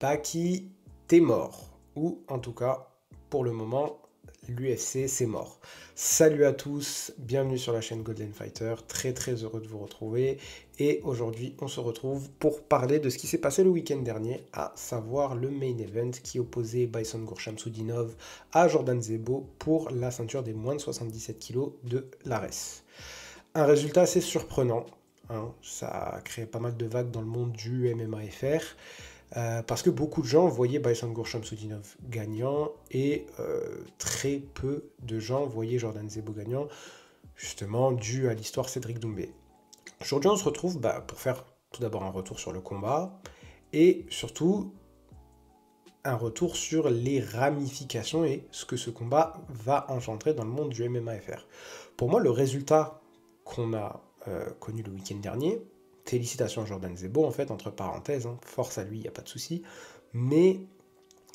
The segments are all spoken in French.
Baki, t'es mort. Ou en tout cas, pour le moment, l'UFC, c'est mort. Salut à tous, bienvenue sur la chaîne Golden Fighter. Très très heureux de vous retrouver. Et aujourd'hui, on se retrouve pour parler de ce qui s'est passé le week-end dernier, à savoir le main event qui opposait Bison Gourchamsoudinov à Jordan Zebo pour la ceinture des moins de 77 kg de l'ARES. Un résultat assez surprenant. Ça a créé pas mal de vagues dans le monde du MMA FR. Parce que beaucoup de gens voyaient Bison Gourchamsoudinov gagnant et très peu de gens voyaient Jordan Zebo gagnant, justement dû à l'histoire Cédric Doumbé. Aujourd'hui, on se retrouve pour faire tout d'abord un retour sur le combat et surtout un retour sur les ramifications et ce que ce combat va engendrer dans le monde du MMA FR. Pour moi, le résultat qu'on a connu le week-end dernier, félicitations à Jordan Zebo, en fait, entre parenthèses, force à lui, il n'y a pas de souci, mais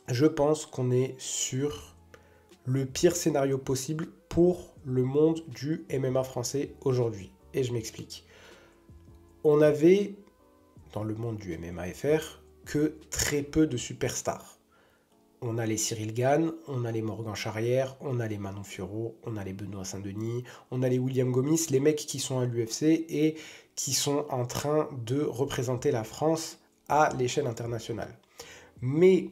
je pense qu'on est sur le pire scénario possible pour le monde du MMA français aujourd'hui. Et je m'explique. On avait, dans le monde du MMA FR, que très peu de superstars. On a les Cyril Gane, on a les Morgan Charrière, on a les Manon Fiorot, on a les Benoît Saint-Denis, on a les William Gomis, les mecs qui sont à l'UFC et qui sont en train de représenter la France à l'échelle internationale. Mais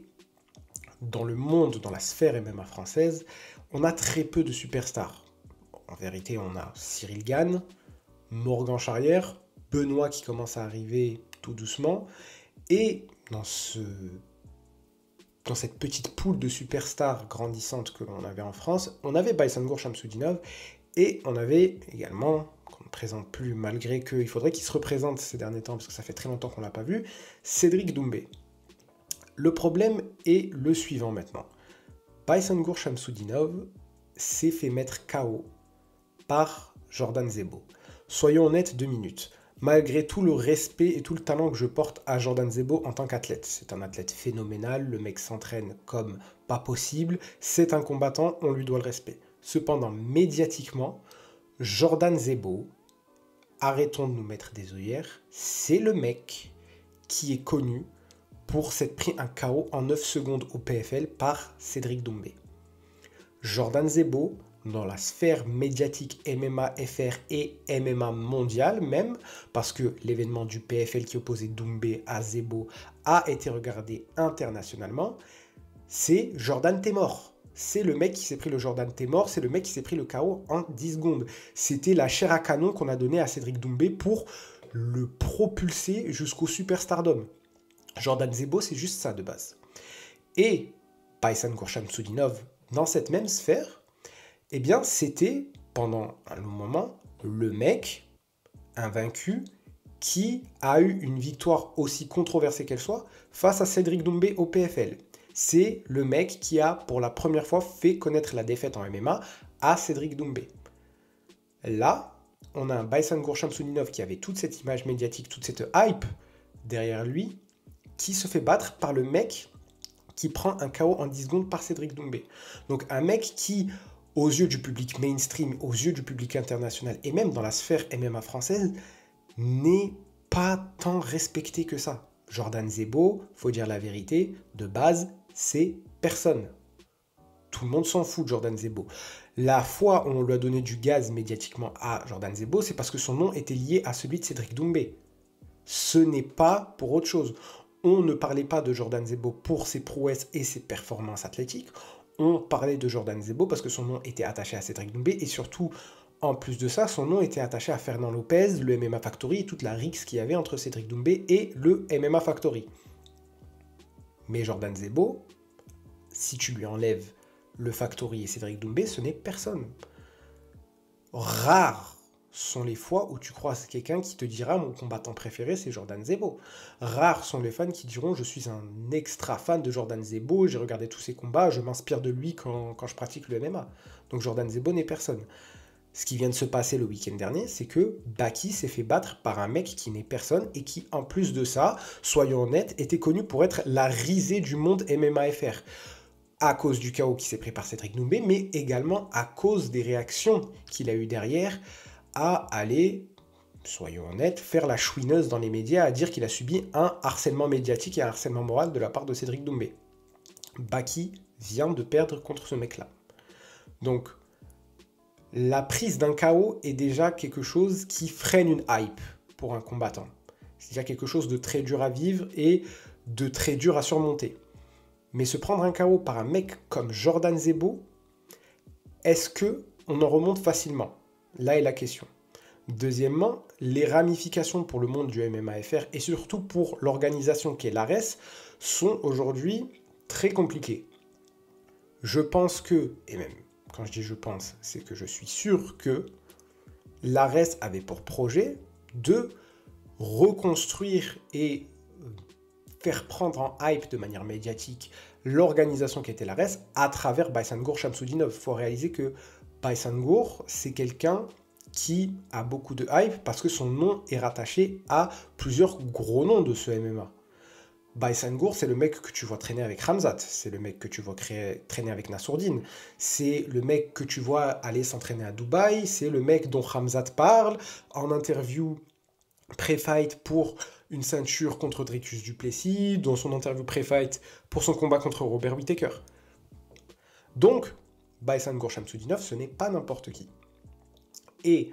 dans le monde, dans la sphère MMA française, on a très peu de superstars. En vérité, on a Cyril Gane, Morgan Charrière, Benoît qui commence à arriver tout doucement, et dans cette petite poule de superstars grandissantes que l'on avait en France, on avait Bison Gourchamsoudinov et on avait également, qu'on ne présente plus malgré qu'il faudrait qu'il se représente ces derniers temps parce que ça fait très longtemps qu'on ne l'a pas vu, Cédric Doumbé. Le problème est le suivant maintenant. Bison Gourchamsoudinov s'est fait mettre KO par Jordan Zebo. Soyons honnêtes 2 minutes. Malgré tout le respect et tout le talent que je porte à Jordan Zebo en tant qu'athlète. C'est un athlète phénoménal, le mec s'entraîne comme pas possible, c'est un combattant, on lui doit le respect. Cependant, médiatiquement, Jordan Zebo, arrêtons de nous mettre des œillères, c'est le mec qui est connu pour s'être pris un KO en 9 secondes au PFL par Cédric Doumbé. Jordan Zebo, dans la sphère médiatique MMA FR et MMA mondial même, parce que l'événement du PFL qui opposait Doumbé à Zebo a été regardé internationalement, c'est Jordan t'es mort. C'est le mec qui s'est pris le Jordan t'es mort, c'est le mec qui s'est pris le KO en 10 secondes. C'était la chair à canon qu'on a donnée à Cédric Doumbé pour le propulser jusqu'au superstardom. Jordan Zebo, c'est juste ça de base. Et Bison Gourchamsoudinov, dans cette même sphère, eh bien, c'était, pendant un long moment, le mec invaincu qui a eu une victoire aussi controversée qu'elle soit face à Cédric Doumbé au PFL. C'est le mec qui a, pour la première fois, fait connaître la défaite en MMA à Cédric Doumbé. Là, on a un Bison Gourchamsoudinov qui avait toute cette image médiatique, toute cette hype derrière lui, qui se fait battre par le mec qui prend un KO en 10 secondes par Cédric Doumbé. Donc un mec qui, aux yeux du public mainstream, aux yeux du public international, et même dans la sphère MMA française, n'est pas tant respecté que ça. Jordan Zebo, faut dire la vérité, de base, c'est personne. Tout le monde s'en fout de Jordan Zebo. La fois où on lui a donné du gaz médiatiquement à Jordan Zebo, c'est parce que son nom était lié à celui de Cédric Doumbé. Ce n'est pas pour autre chose. On ne parlait pas de Jordan Zebo pour ses prouesses et ses performances athlétiques. On parlait de Jordan Zebo parce que son nom était attaché à Cédric Doumbé et surtout, en plus de ça, son nom était attaché à Fernand Lopez, le MMA Factory et toute la rixe qu'il y avait entre Cédric Doumbé et le MMA Factory. Mais Jordan Zebo, si tu lui enlèves le Factory et Cédric Doumbé, ce n'est personne. Rare sont les fois où tu croises quelqu'un qui te dira mon combattant préféré c'est Jordan Zebo. Rares sont les fans qui diront je suis un extra fan de Jordan Zebo, j'ai regardé tous ses combats, je m'inspire de lui quand je pratique le MMA. Donc Jordan Zebo n'est personne. Ce qui vient de se passer le week-end dernier, c'est que Baki s'est fait battre par un mec qui n'est personne et qui, en plus de ça, soyons honnêtes, était connu pour être la risée du monde MMA FR. À cause du KO qui s'est pris par Cédric Doumbé, mais également à cause des réactions qu'il a eues derrière à aller soyons honnêtes, faire la chouineuse dans les médias à dire qu'il a subi un harcèlement médiatique et un harcèlement moral de la part de Cédric Doumbé. Baki vient de perdre contre ce mec-là. Donc, la prise d'un KO est déjà quelque chose qui freine une hype pour un combattant. C'est déjà quelque chose de très dur à vivre et de très dur à surmonter. Mais se prendre un KO par un mec comme Jordan Zebo, est-ce qu'on en remonte facilement? Là est la question. Deuxièmement, les ramifications pour le monde du MMA-FR et surtout pour l'organisation qu'est l'ARES sont aujourd'hui très compliquées. Je pense que, et même quand je dis je pense, c'est que je suis sûr que l'ARES avait pour projet de reconstruire et faire prendre en hype de manière médiatique l'organisation qui était l'ARES à travers Baysangour Shamsudinov. Il faut réaliser que Baysangour, c'est quelqu'un qui a beaucoup de hype parce que son nom est rattaché à plusieurs gros noms de ce MMA. Baysangour, c'est le mec que tu vois traîner avec Khamzat, c'est le mec que tu vois traîner avec Nassourdine, c'est le mec que tu vois aller s'entraîner à Dubaï, c'est le mec dont Khamzat parle en interview pré-fight pour une ceinture contre Dricus du Plessis, dans son interview pré-fight pour son combat contre Robert Whittaker. Donc, Baysangour Shamsudinov, ce n'est pas n'importe qui. Et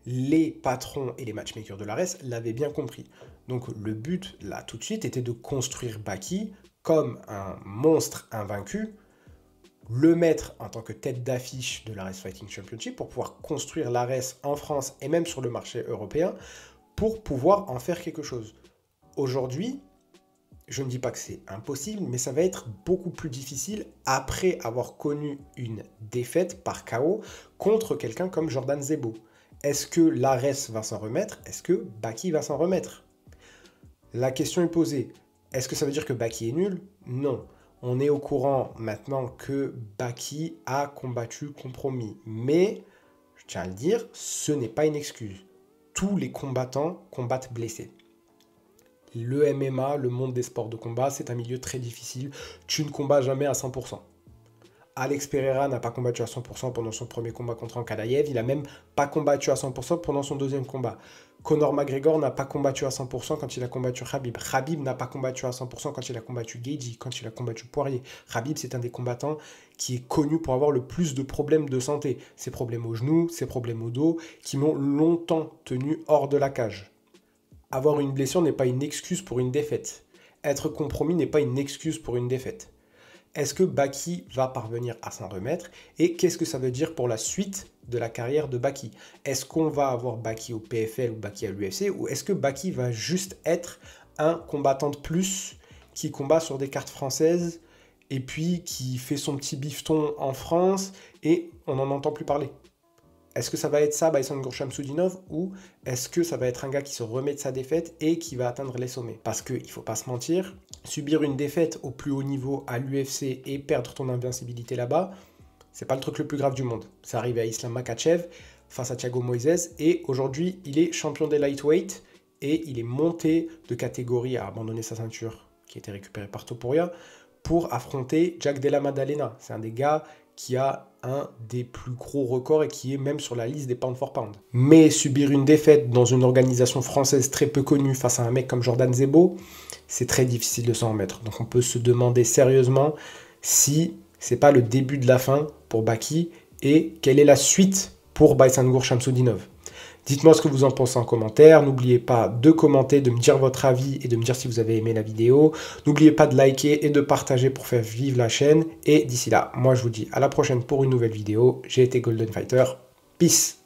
les patrons et les matchmakers de l'ARES l'avaient bien compris. Donc le but, là, tout de suite, était de construire Baki comme un monstre invaincu, le mettre en tant que tête d'affiche de l'ARES Fighting Championship pour pouvoir construire l'ARES en France et même sur le marché européen pour pouvoir en faire quelque chose. Aujourd'hui, je ne dis pas que c'est impossible, mais ça va être beaucoup plus difficile après avoir connu une défaite par KO contre quelqu'un comme Jordan Zebo. Est-ce que l'ARES va s'en remettre? Est-ce que Baki va s'en remettre? La question est posée. Est-ce que ça veut dire que Baki est nul? Non. On est au courant maintenant que Baki a combattu compromis. Mais, je tiens à le dire, ce n'est pas une excuse. Tous les combattants combattent blessés. Le MMA, le monde des sports de combat, c'est un milieu très difficile. Tu ne combats jamais à 100%. Alex Pereira n'a pas combattu à 100% pendant son premier combat contre Ankalaev. Il n'a même pas combattu à 100% pendant son deuxième combat. Conor McGregor n'a pas combattu à 100% quand il a combattu Khabib. Khabib n'a pas combattu à 100% quand il a combattu Gaethje, quand il a combattu Poirier. Khabib, c'est un des combattants qui est connu pour avoir le plus de problèmes de santé. Ses problèmes au genou, ses problèmes au dos, qui m'ont longtemps tenu hors de la cage. Avoir une blessure n'est pas une excuse pour une défaite. Être compromis n'est pas une excuse pour une défaite. Est-ce que Baki va parvenir à s'en remettre? Et qu'est-ce que ça veut dire pour la suite de la carrière de Baki? Est-ce qu'on va avoir Baki au PFL ou Baki à l'UFC? Ou est-ce que Baki va juste être un combattant de plus qui combat sur des cartes françaises et puis qui fait son petit bifton en France et on n'en entend plus parler? Est-ce que ça va être ça, Baysangour Shamsudinov, ou est-ce que ça va être un gars qui se remet de sa défaite et qui va atteindre les sommets? Parce qu'il ne faut pas se mentir, subir une défaite au plus haut niveau à l'UFC et perdre ton invincibilité là-bas, c'est pas le truc le plus grave du monde. Ça arrive à Islam Makhachev face à Thiago Moises et aujourd'hui, il est champion des lightweight et il est monté de catégorie à abandonner sa ceinture qui a été récupérée par Topuria pour affronter Jack Della Maddalena. C'est un des gars qui a un des plus gros records et qui est même sur la liste des pound for pound. Mais subir une défaite dans une organisation française très peu connue face à un mec comme Jordan Zebo, c'est très difficile de s'en remettre. Donc on peut se demander sérieusement si c'est pas le début de la fin pour Baki et quelle est la suite pour Baysangour Shamsudinov. Dites-moi ce que vous en pensez en commentaire. N'oubliez pas de commenter, de me dire votre avis et de me dire si vous avez aimé la vidéo. N'oubliez pas de liker et de partager pour faire vivre la chaîne. Et d'ici là, moi je vous dis à la prochaine pour une nouvelle vidéo. J'ai été Golden Fighter. Peace!